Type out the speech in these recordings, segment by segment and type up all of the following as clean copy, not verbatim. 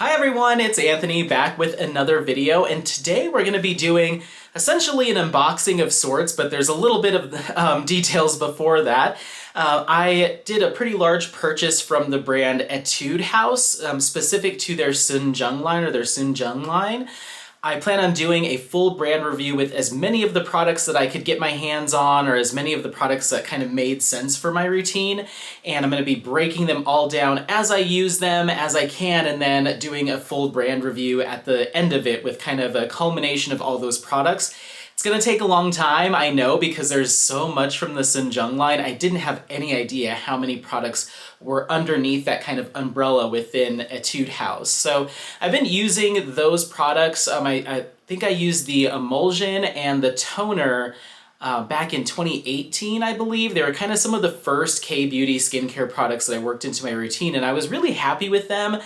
Hi everyone, it's Anthony back with another video, and today we're going to be doing essentially an unboxing of sorts, but there's a little bit of details before that. I did a pretty large purchase from the brand Etude House, specific to their Soon Jung line or their Soon Jung line. I plan on doing a full brand review with as many of the products that I could get my hands on, or as many of the products that kind of made sense for my routine, and I'm going to be breaking them all down as I use them, as I can, and then doing a full brand review at the end of it with kind of a culmination of all those products. It's going to take a long time, I know, because there's so much from the Soon Jung line. I didn't have any idea how many products were underneath that kind of umbrella within Etude House. So I've been using those products. I think I used the Emulsion and the toner back in 2018, I believe. They were kind of some of the first K-beauty skincare products that I worked into my routine, and I was really happy with them.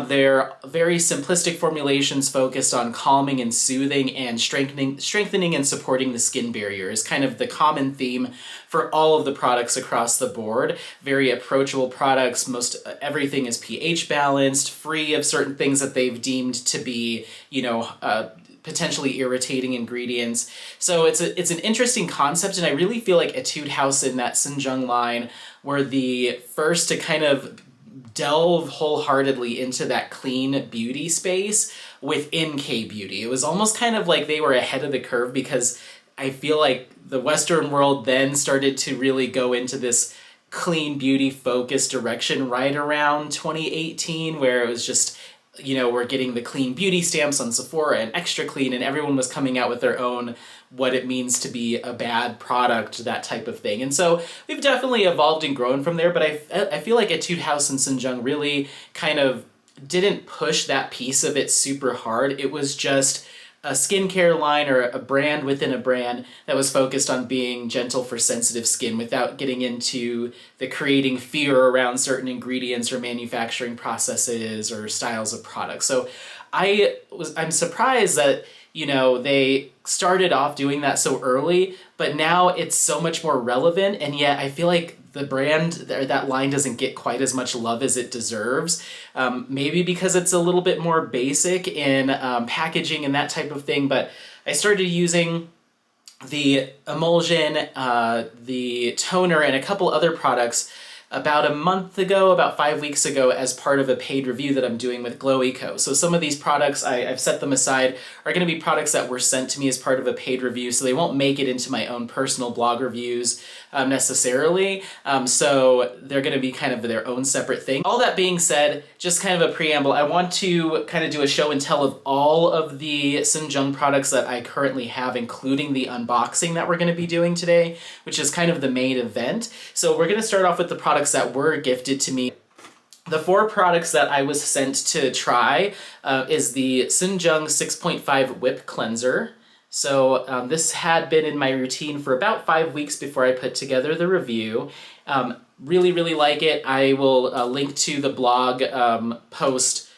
They're very simplistic formulations focused on calming and soothing and strengthening and supporting the skin barrier is kind of the common theme for all of the products across the board. Very approachable products. Most everything is pH balanced, free of certain things that they've deemed to be, potentially irritating ingredients. So it's an interesting concept, and I really feel like Etude House in that Soon Jung line were the first to kind of delve wholeheartedly into that clean beauty space within K-beauty. It was almost kind of like they were ahead of the curve, because I feel like the Western world then started to really go into this clean beauty focused direction right around 2018, where it was just, we're getting the clean beauty stamps on Sephora and Extra Clean, and everyone was coming out with their own what it means to be a bad product, that type of thing. And so we've definitely evolved and grown from there, but I feel like Etude House and Soon Jung really kind of didn't push that piece of it super hard. It was just a skincare line or a brand within a brand that was focused on being gentle for sensitive skin without getting into the creating fear around certain ingredients or manufacturing processes or styles of products. So I'm surprised that, they started off doing that so early, but now it's so much more relevant, and yet I feel like the brand, that line doesn't get quite as much love as it deserves. Maybe because it's a little bit more basic in packaging and that type of thing, but I started using the Emulsion, the toner, and a couple other products about a month ago, about 5 weeks ago, as part of a paid review that I'm doing with Glow Eco. So some of these products, I've set them aside, are going to be products that were sent to me as part of a paid review, so they won't make it into my own personal blog reviews necessarily. So they're going to be kind of their own separate thing. All that being said, just kind of a preamble, I want to kind of do a show and tell of all of the Soon Jung products that I currently have, including the unboxing that we're going to be doing today, which is kind of the main event. So we're going to start off with the products that were gifted to me. The 4 products that I was sent to try is the Soon Jung 6.5 Whip Cleanser. So this had been in my routine for about 5 weeks before I put together the review. Really, really like it. I will link to the blog post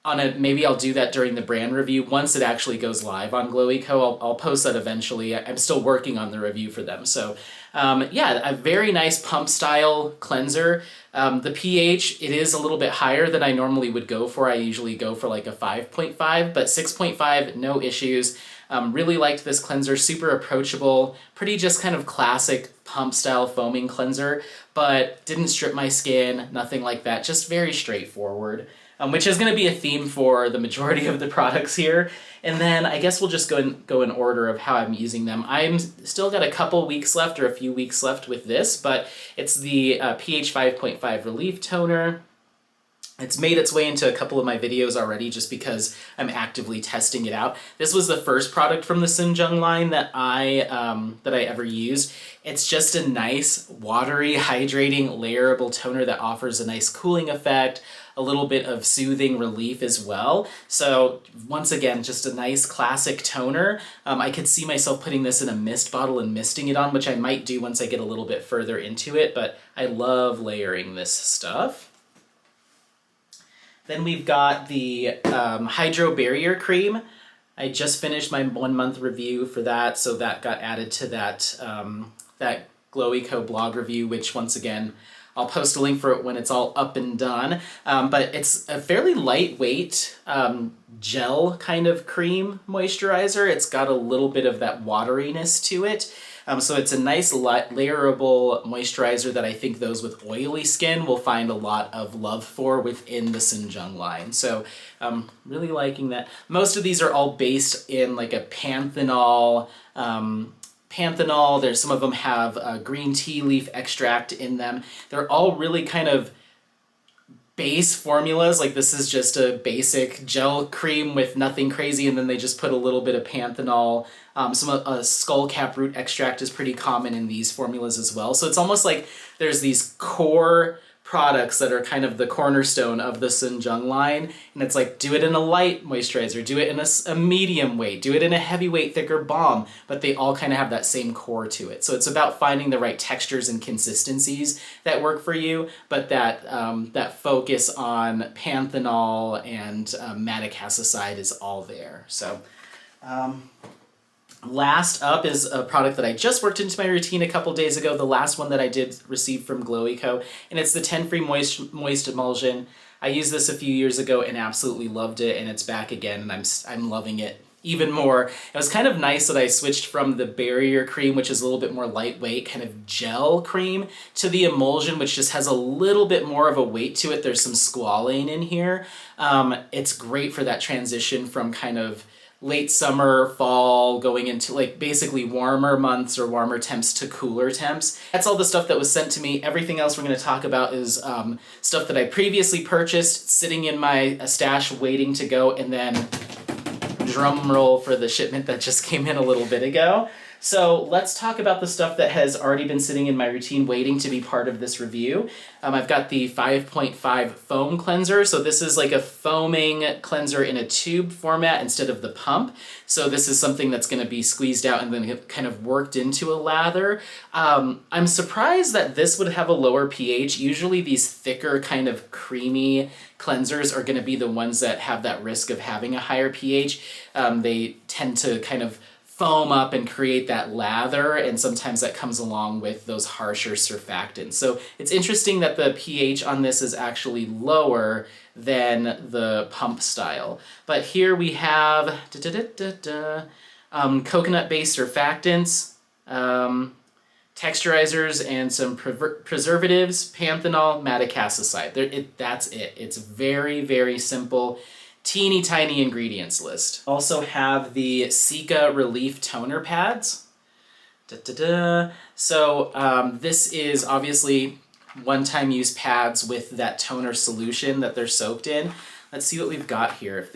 on it. Maybe I'll do that during the brand review once it actually goes live on Glow Eco. I'll post that eventually. I'm still working on the review for them. So yeah, a very nice pump style cleanser. The pH, it is a little bit higher than I normally would go for. I usually go for like a 5.5, but 6.5, no issues. Really liked this cleanser, super approachable, pretty just kind of classic pump style foaming cleanser, but didn't strip my skin, nothing like that, just very straightforward. Which is going to be a theme for the majority of the products here. And then I guess we'll just go in order of how I'm using them. I'm still got a couple weeks left, or a few weeks left with this, but it's the pH 5.5 Relief Toner. It's made its way into a couple of my videos already just because I'm actively testing it out. This was the first product from the Soon Jung line that I ever used. It's just a nice, watery, hydrating, layerable toner that offers a nice cooling effect, a little bit of soothing relief as well. So once again, just a nice classic toner. I could see myself putting this in a mist bottle and misting it on, which I might do once I get a little bit further into it, but I love layering this stuff. Then we've got the Hydro Barrier Cream. I just finished my 1-month review for that, so that got added to that, that Glow Eco blog review, which once again, I'll post a link for it when it's all up and done. But it's a fairly lightweight gel kind of cream moisturizer. It's got a little bit of that wateriness to it. So it's a nice layerable moisturizer that I think those with oily skin will find a lot of love for within the Soon Jung line. So really liking that. Most of these are all based in like a panthenol. There's some of them have green tea leaf extract in them. They're all really kind of base formulas. Like this is just a basic gel cream with nothing crazy, and then they just put a little bit of panthenol. Some skullcap root extract is pretty common in these formulas as well. So it's almost like there's these core products that are kind of the cornerstone of the Soon Jung line, and it's like, do it in a light moisturizer, do it in a medium weight, do it in a heavyweight thicker balm, but they all kind of have that same core to it. So it's about finding the right textures and consistencies that work for you, but that that focus on panthenol and madecassoside is all there. So last up is a product that I just worked into my routine a couple days ago, the last one that I did receive from Glowico, and it's the 10 Free Moist Emulsion. I used this a few years ago and absolutely loved it, and it's back again, and I'm loving it even more. It was kind of nice that I switched from the barrier cream, which is a little bit more lightweight, kind of gel cream, to the emulsion, which just has a little bit more of a weight to it. There's some squalane in here. It's great for that transition from kind of late summer, fall, going into like basically warmer months or warmer temps to cooler temps. That's all the stuff that was sent to me. Everything else we're going to talk about is stuff that I previously purchased, sitting in my stash waiting to go, and then drum roll for the shipment that just came in a little bit ago. So let's talk about the stuff that has already been sitting in my routine waiting to be part of this review. I've got the 5.5 foam cleanser. So this is like a foaming cleanser in a tube format instead of the pump. So this is something that's going to be squeezed out and then kind of worked into a lather. I'm surprised that this would have a lower pH. Usually these thicker kind of creamy cleansers are going to be the ones that have that risk of having a higher pH. They tend to kind of foam up and create that lather, and sometimes that comes along with those harsher surfactants. So it's interesting that the pH on this is actually lower than the pump style. But here we have coconut-based surfactants, texturizers, and some preservatives, panthenol, madecassoside. That's it. It's very, very simple. Teeny tiny ingredients list. Also have the Sika Relief Toner Pads. So this is obviously one-time use pads with that toner solution that they're soaked in. Let's see what we've got here.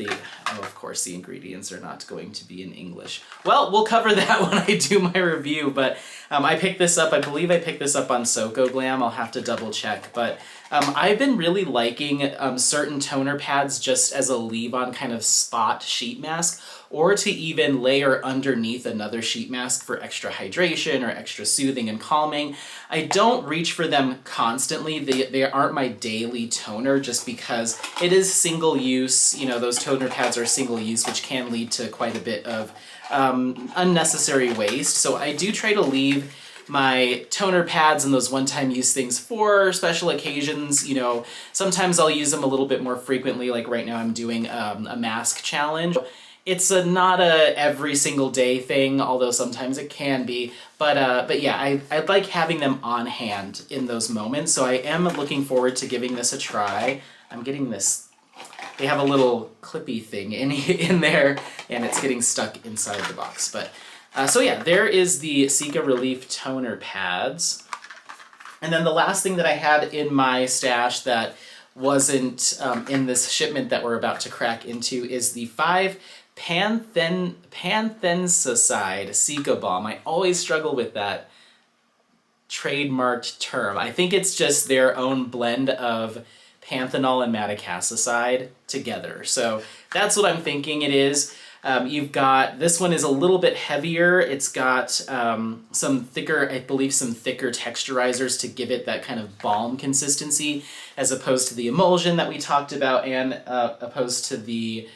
Of course the ingredients are not going to be in English. Well, we'll cover that when I do my review, but I picked this up, I believe I picked this up on SocoGlam, I'll have to double check, but I've been really liking certain toner pads just as a leave-on kind of spot sheet mask, or to even layer underneath another sheet mask for extra hydration or extra soothing and calming. I don't reach for them constantly. They aren't my daily toner just because it is single use. You know, those toner pads are single use, which can lead to quite a bit of unnecessary waste. So I do try to leave my toner pads and those one-time use things for special occasions. You know, sometimes I'll use them a little bit more frequently, like right now I'm doing a mask challenge. It's not a every single day thing, although sometimes it can be. But yeah, I'd like having them on hand in those moments, so I am looking forward to giving this a try. I'm getting this, they have a little clippy thing in there, and it's getting stuck inside the box. But so yeah, there is the Sika Relief Toner Pads. And then the last thing that I had in my stash that wasn't in this shipment that we're about to crack into is the 5 Panthensicide Sika Bomb. I always struggle with that trademarked term. I think it's just their own blend of panthenol and madecassoside together. So that's what I'm thinking it is. You've got, this one is a little bit heavier. It's got some thicker, I believe some thicker texturizers to give it that kind of balm consistency, as opposed to the emulsion that we talked about, and opposed to the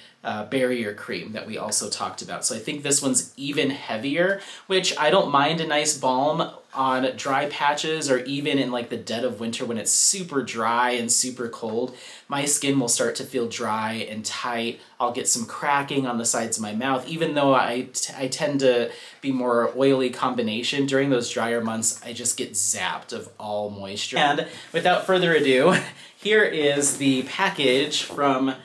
barrier cream that we also talked about. So I think this one's even heavier, which I don't mind a nice balm on dry patches, or even in like the dead of winter when it's super dry and super cold. My skin will start to feel dry and tight. I'll get some cracking on the sides of my mouth, even though I tend to be more oily combination during those drier months. I just get zapped of all moisture. And without further ado, here is the package from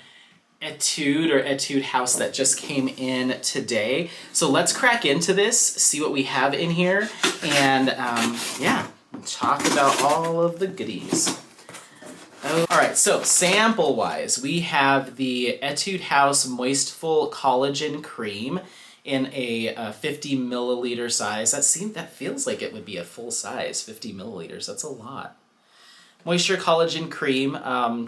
Etude House that just came in today. So let's crack into this, see what we have in here, and yeah, talk about all of the goodies. Alright, so sample-wise, we have the Etude House Moistful Collagen Cream in a 50 milliliter size. That feels like it would be a full size, 50 milliliters, that's a lot. Moisture Collagen Cream, I'm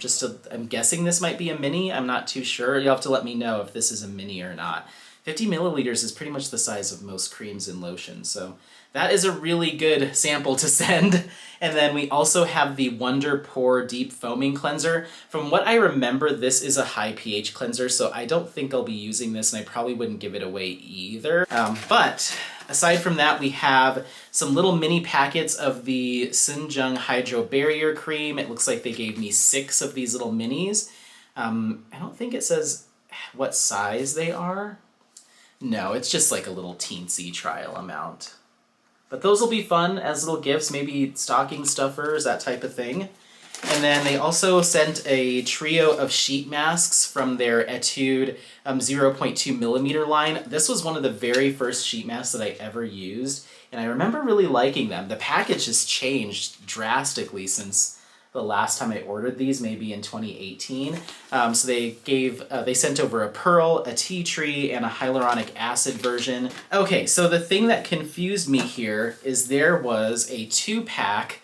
guessing this might be a mini, I'm not too sure. You'll have to let me know if this is a mini or not. 50 milliliters is pretty much the size of most creams and lotions, so that is a really good sample to send. And then we also have the Wonder Pore Deep Foaming Cleanser. From what I remember, this is a high pH cleanser, so I don't think I'll be using this, and I probably wouldn't give it away either. But aside from that, we have some little mini packets of the Soon Jung Hydro Barrier Cream. It looks like they gave me 6 of these little minis. I don't think it says what size they are. No, it's just like a little teensy trial amount. But those will be fun as little gifts, maybe stocking stuffers, that type of thing. And then they also sent a trio of sheet masks from their Etude 0.2 millimeter line. This was one of the very first sheet masks that I ever used, and I remember really liking them. The package has changed drastically since the last time I ordered these, maybe in 2018. So they sent over a pearl, a tea tree, and a hyaluronic acid version. Okay, so the thing that confused me here is there was a 2-pack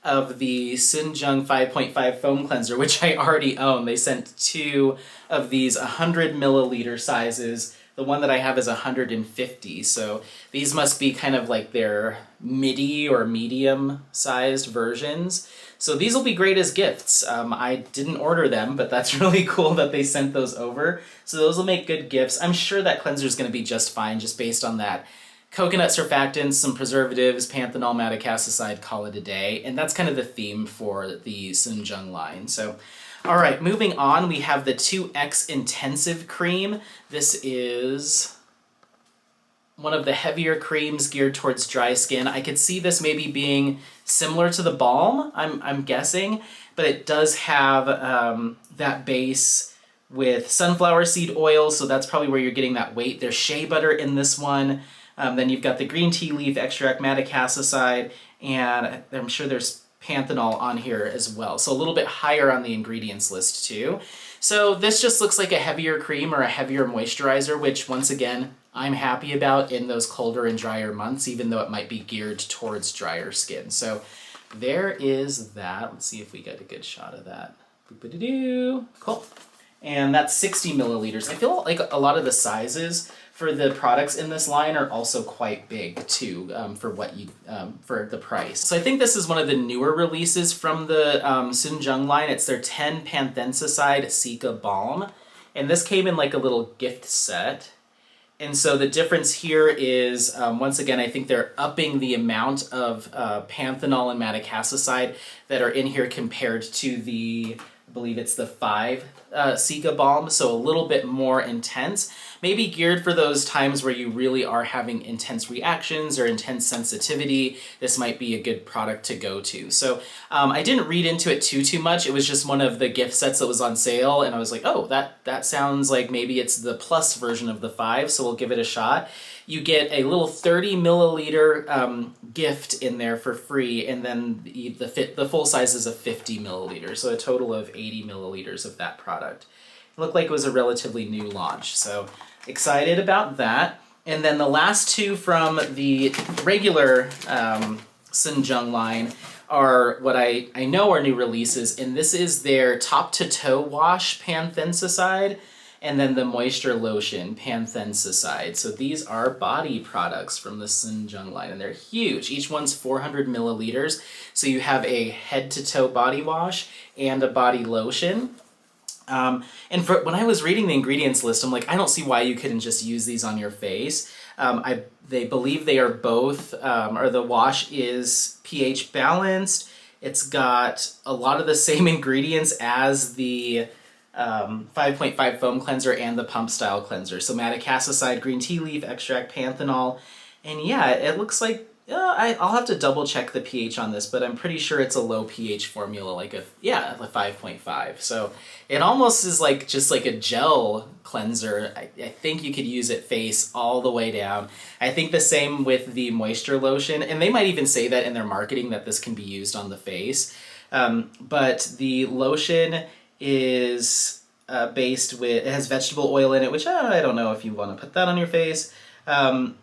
of the Soon Jung 5.5 foam cleanser, which I already own. They sent 2 of these 100 milliliter sizes. The one that I have is 150, so these must be kind of like their midi or medium sized versions. So these will be great as gifts. I didn't order them, but that's really cool that they sent those over. So those will make good gifts. I'm sure that cleanser is going to be just fine, just based on that coconut surfactants, some preservatives, panthenol, madecassoside, call it a day. And that's kind of the theme for the Soon Jung line. So, all right, moving on, we have the 2X Intensive Cream. This is one of the heavier creams geared towards dry skin. I could see this maybe being similar to the balm, I'm guessing, but it does have that base with sunflower seed oil, so that's probably where you're getting that weight. There's shea butter in this one. Then you've got the green tea leaf extract, madecassoside, and I'm sure there's panthenol on here as well. So a little bit higher on the ingredients list too. So this just looks like a heavier cream or a heavier moisturizer, which once again, I'm happy about in those colder and drier months, even though it might be geared towards drier skin. So there is that. Let's see if we get a good shot of that. Boop-a-doo-doo. Cool. And that's 60 milliliters. I feel like a lot of the sizes for the products in this line are also quite big too, for the price. So I think this is one of the newer releases from the Soon Jung line. It's their 10 panthenticide Sika Bomb, and this came in like a little gift set. And so the difference here is, once again, I think they're upping the amount of panthenol and madecassoside that are in here compared to the, I believe it's the 5 Sika Bomb, so a little bit more intense. Maybe geared for those times where you really are having intense reactions or intense sensitivity. This might be a good product to go to. So I didn't read into it too much. It was just one of the gift sets that was on sale, and I was like, oh, that sounds like maybe it's the plus version of the 5, so we'll give it a shot. You get a little 30 milliliter gift in there for free, and then the full size is a 50 milliliters, so a total of 80 milliliters of that product. It looked like it was a relatively new launch, so excited about that. And then the last 2 from the regular Soon Jung line are what I know are new releases, and this is their top to toe wash panthenticide, and then the moisture lotion panthenticide. So these are body products from the Soon Jung line, and they're huge. Each one's 400 milliliters, so you have a head to toe body wash and a body lotion. And when I was reading the ingredients list, I'm like, I don't see why you couldn't just use these on your face. They believe they are both, or the wash is pH balanced. It's got a lot of the same ingredients as the 5.5 foam cleanser and the pump style cleanser. So madecassoside, green tea leaf extract, panthenol. And yeah, it looks like, I'll have to double check the pH on this, but I'm pretty sure it's a low pH formula, like a 5.5. So it almost is like just like a gel cleanser. I think you could use it face all the way down. I think the same with the moisture lotion, and they might even say that in their marketing that this can be used on the face. But the lotion is based with, it has vegetable oil in it, which I don't know if you want to put that on your face.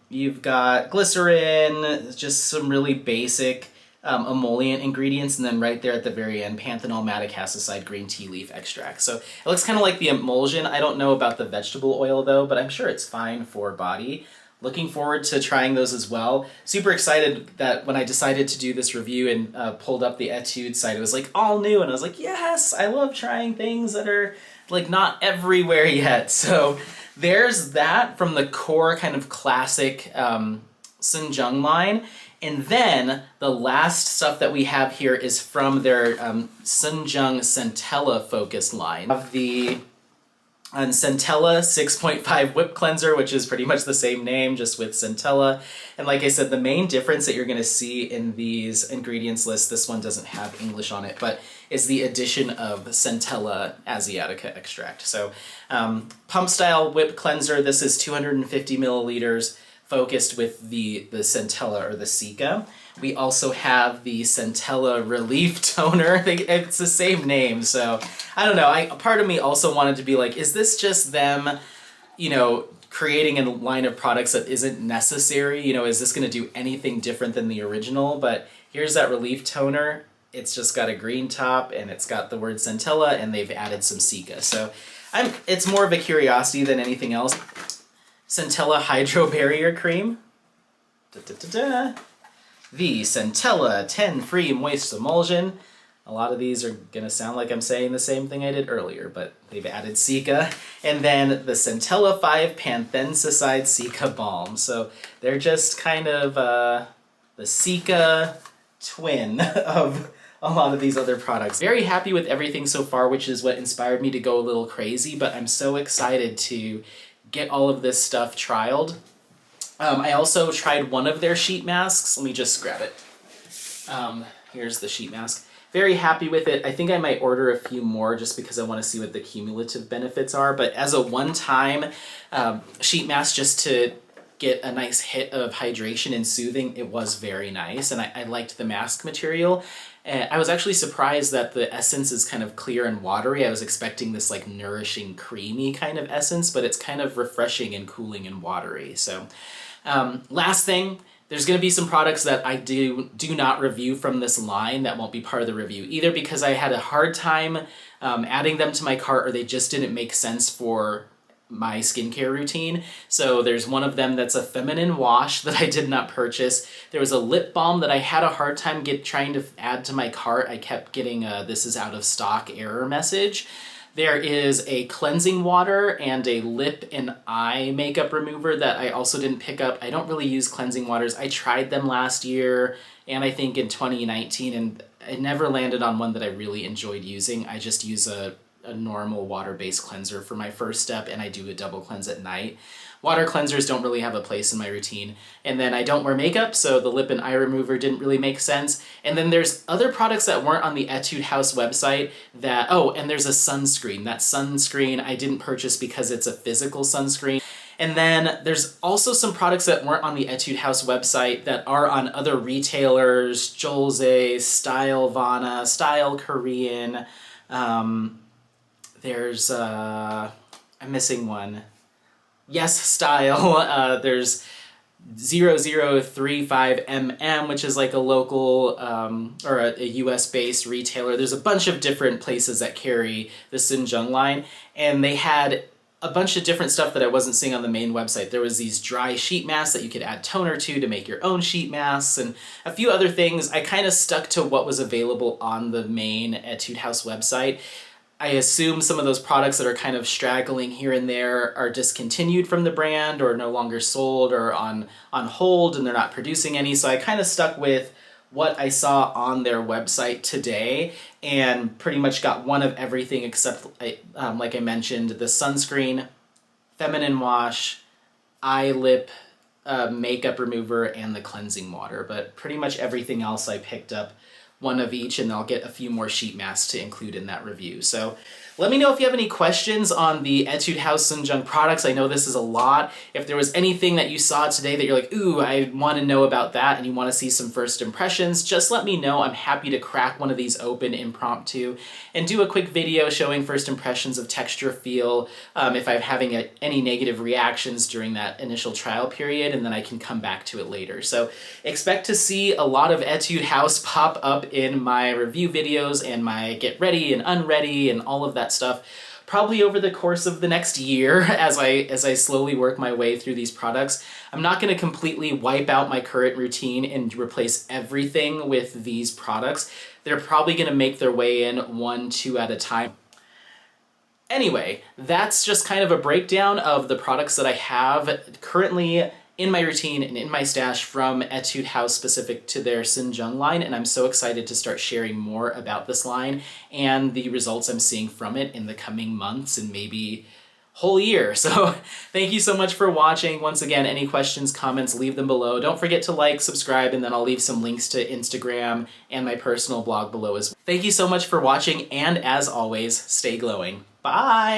You've got glycerin, just some really basic emollient ingredients, and then right there at the very end, panthenol, madecassoside, green tea leaf extract. So it looks kind of like the emulsion. I don't know about the vegetable oil though, but I'm sure it's fine for body. Looking forward to trying those as well. Super excited that when I decided to do this review and pulled up the Etude site, it was like all new, and I was like, yes, I love trying things that are like not everywhere yet. So there's that from the core kind of classic Soon Jung line. And then the last stuff that we have here is from their Soon Jung Centella focused line. Of the Centella 6.5 whip cleanser, which is pretty much the same name, just with Centella. And like I said, the main difference that you're going to see in these ingredients lists, this one doesn't have English on it, but is the addition of Centella asiatica extract. So pump style whip cleanser, this is 250 milliliters, focused with the Centella or the Sika. We also have the Centella Relief Toner. It's the same name, so I don't know. Part of me also wanted to be like, is this just them, you know, creating a line of products that isn't necessary? You know, is this going to do anything different than the original? But here's that Relief Toner. It's just got a green top, and it's got the word Centella, and they've added some Sika. So it's more of a curiosity than anything else. Centella Hydro Barrier Cream. The Centella 10 Free Moist Emulsion. A lot of these are going to sound like I'm saying the same thing I did earlier, but they've added Sika. And then the Centella 5 Panthenticide Sika Bomb. So they're just kind of the Sika twin of a lot of these other products. Very happy with everything so far, which is what inspired me to go a little crazy, but I'm so excited to get all of this stuff trialed. I also tried one of their sheet masks. Let me just grab it. Here's the sheet mask. Very happy with it. I think I might order a few more just because I want to see what the cumulative benefits are. But as a one-time sheet mask, just to get a nice hit of hydration and soothing, it was very nice. And I liked the mask material. I was actually surprised that the essence is kind of clear and watery. I was expecting this like nourishing, creamy kind of essence, but it's kind of refreshing and cooling and watery. So last thing, there's going to be some products that I do not review from this line that won't be part of the review, either because I had a hard time adding them to my cart or they just didn't make sense for my skincare routine. So there's one of them that's a feminine wash that I did not purchase. There was a lip balm that I had a hard time trying to add to my cart. I kept getting a "this is out of stock" error message. There is a cleansing water and a lip and eye makeup remover that I also didn't pick up. I don't really use cleansing waters. I tried them last year and I think in 2019, and I never landed on one that I really enjoyed using. I just use a normal water-based cleanser for my first step, and I do a double cleanse at night. Water cleansers don't really have a place in my routine. And then I don't wear makeup, so the lip and eye remover didn't really make sense. And then there's other products that weren't on the Etude House website that, and there's a sunscreen. That sunscreen I didn't purchase because it's a physical sunscreen. And then there's also some products that weren't on the Etude House website that are on other retailers, Jolze, Style Vana, Style Korean. There's, I'm missing one. Yes Style. There's 0035mm, which is like a local or a US-based retailer. There's a bunch of different places that carry the Soon Jung line, and they had a bunch of different stuff that I wasn't seeing on the main website. There was these dry sheet masks that you could add toner to make your own sheet masks, and a few other things. I kind of stuck to what was available on the main Etude House website. I assume some of those products that are kind of straggling here and there are discontinued from the brand or no longer sold or on hold and they're not producing any. So I kind of stuck with what I saw on their website today and pretty much got one of everything except, like I mentioned, the sunscreen, feminine wash, eye lip makeup remover, and the cleansing water. But pretty much everything else I picked up one of each, and I'll get a few more sheet masks to include in that review. So let me know if you have any questions on the Etude House Soon Jung products. I know this is a lot. If there was anything that you saw today that you're like, ooh, I want to know about that, and you want to see some first impressions, just let me know. I'm happy to crack one of these open impromptu and do a quick video showing first impressions of texture, feel, if I'm having any negative reactions during that initial trial period, and then I can come back to it later. So expect to see a lot of Etude House pop up in my review videos and my get ready and unready and all of that stuff, probably over the course of the next year as I slowly work my way through these products. I'm not going to completely wipe out my current routine and replace everything with these products. They're probably going to make their way in 1-2 at a time. Anyway, that's just kind of a breakdown of the products that I have currently in my routine and in my stash from Etude House specific to their Soon Jung line, and I'm so excited to start sharing more about this line and the results I'm seeing from it in the coming months and maybe whole year. So thank you so much for watching. Once again, any questions, comments, leave them below. Don't forget to like, subscribe, and then I'll leave some links to Instagram and my personal blog below as well. Thank you so much for watching, and as always, stay glowing. Bye!